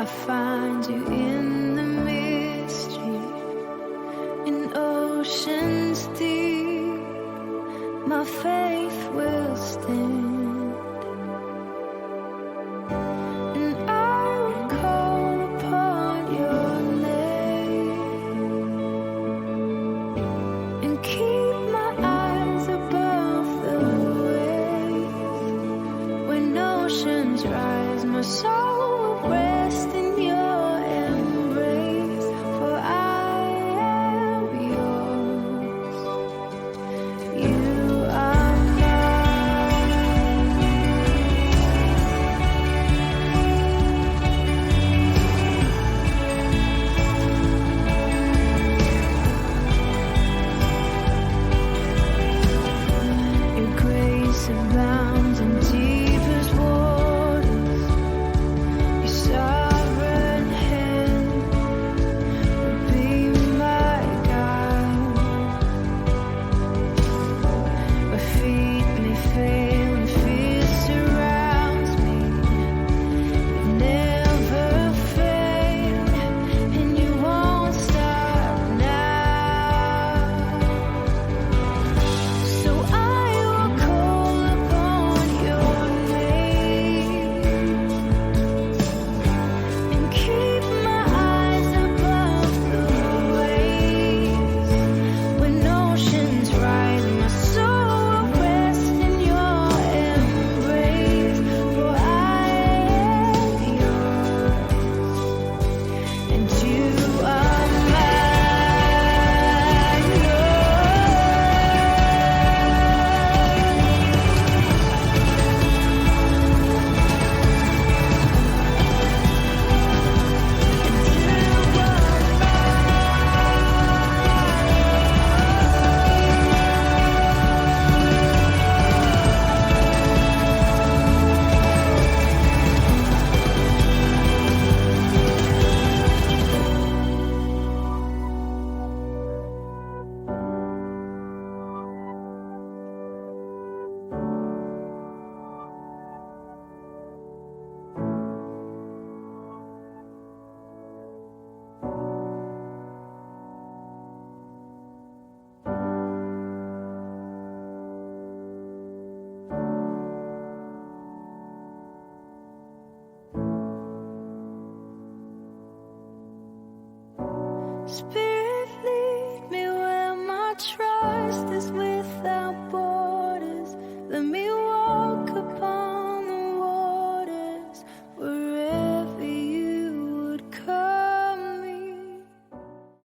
I find you in the mystery, in oceans deep. My faith will stand, and I will call upon your name and keep my eyes above the waves. When oceans rise, my soul will rest in your embrace, for I am yours. You are mine. Your grace abounds in deepest waters. Your sovereign hand will be my guide. Where feet may fail and fear surrounds me, you never fail, and you won't stop now. So I will call upon your name and keep my eyes above the waves. When oceans rise, my soul will rest in your embrace, for I am yours, and you are mine. Speak